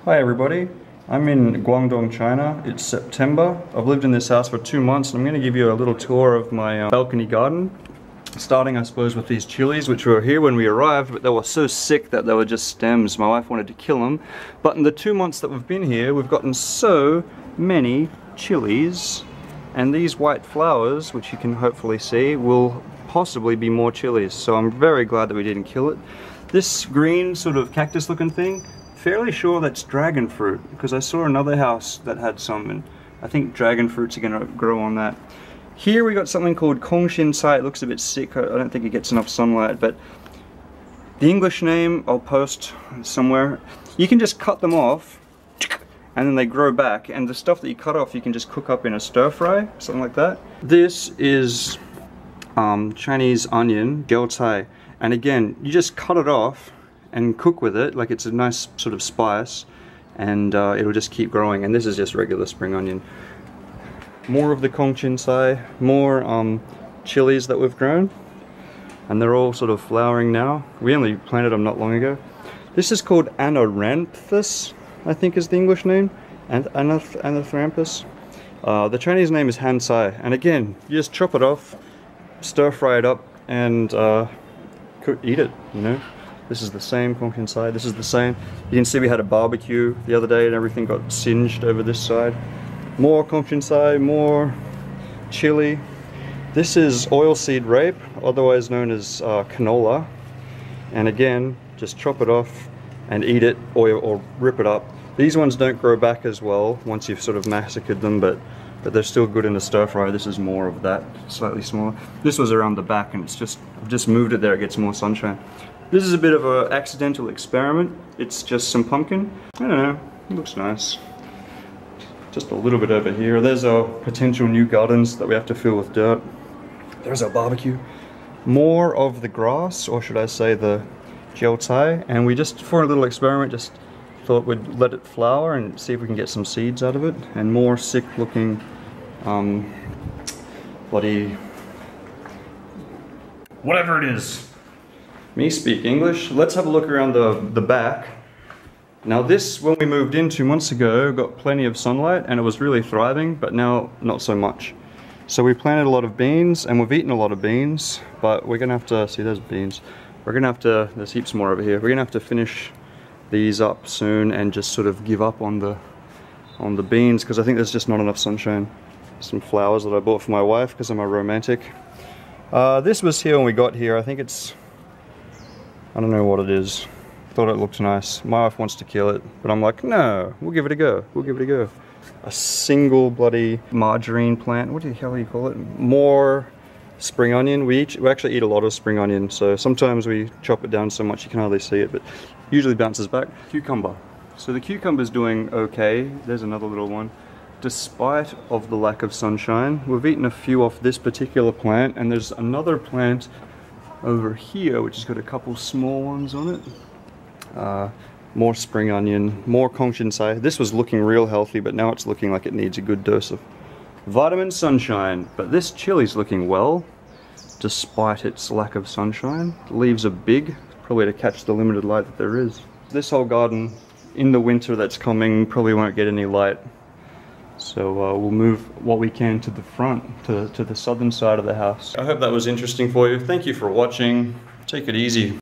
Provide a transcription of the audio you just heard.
Hi everybody, I'm in Guangdong, China. It's September. I've lived in this house for 2 months and I'm going to give you a little tour of my balcony garden. Starting I suppose with these chilies which were here when we arrived, but they were so sick that they were just stems. My wife wanted to kill them. But in the 2 months that we've been here, we've gotten so many chilies, and these white flowers, which you can hopefully see, will possibly be more chilies. So I'm very glad that we didn't kill it. This green sort of cactus looking thing, fairly sure that's dragon fruit, because I saw another house that had some, and I think dragon fruits are going to grow on that. Here we got something called Kongshin Sai. It looks a bit sick. I don't think it gets enough sunlight, but the English name I'll post somewhere. You can just cut them off and then they grow back, and the stuff that you cut off you can just cook up in a stir fry, something like that. This is Chinese onion, jiao cai, and again you just cut it off and cook with it like it's a nice sort of spice, and it'll just keep growing. And this is just regular spring onion. More of the Kongshin Sai, more chilies that we've grown, and they're all sort of flowering now. We only planted them not long ago. This is called Anaranthus, I think is the English name, and Anaranthus. The Chinese name is Han Sai, and again you just chop it off, stir fry it up, and eat it, you know. This is the same Kongshin Sai, this is the same. You can see we had a barbecue the other day and everything got singed over this side. More Kongshin Sai, more chili. This is oilseed rape, otherwise known as canola. And again, just chop it off and eat it, or rip it up. These ones don't grow back as well once you've sort of massacred them, but they're still good in the stir fry. This is more of that, slightly smaller. This was around the back, and it's just, I've just moved it there, it gets more sunshine. This is a bit of an accidental experiment. It's just some pumpkin. I don't know, it looks nice. Just a little bit over here. There's our potential new gardens that we have to fill with dirt. There's our barbecue. More of the grass, or should I say the jiao cai, and we just, for a little experiment, just thought we'd let it flower and see if we can get some seeds out of it. And more sick looking bloody whatever it is. Me speak English. Let's have a look around the back. Now this, when we moved in 2 months ago, got plenty of sunlight and it was really thriving, but now not so much. So we planted a lot of beans, and we've eaten a lot of beans, but we're gonna have to, see there's beans. We're gonna have to, there's heaps more over here. We're gonna have to finish these up soon and just sort of give up on the beans, because I think there's just not enough sunshine. Some flowers that I bought for my wife because I'm a romantic. This was here when we got here. I think it's, I don't know what it is. Thought it looked nice. My wife wants to kill it, but I'm like, no, we'll give it a go. We'll give it a go. A single bloody margarine plant. What the hell do you call it? More spring onion. We actually eat a lot of spring onion, so sometimes we chop it down so much you can hardly see it, but usually bounces back. Cucumber. So the cucumber's doing okay. There's another little one. Despite of the lack of sunshine, we've eaten a few off this particular plant, and there's another plant over here which has got a couple small ones on it. More spring onion, more Kongshin Sai. This was looking real healthy, but now it's looking like it needs a good dose of vitamin sunshine. But this chili's looking well, despite its lack of sunshine. The leaves are big, probably to catch the limited light that there is. This whole garden, in the winter that's coming, probably won't get any light. So we'll move what we can to the front, to the southern side of the house. I hope that was interesting for you. Thank you for watching. Take it easy.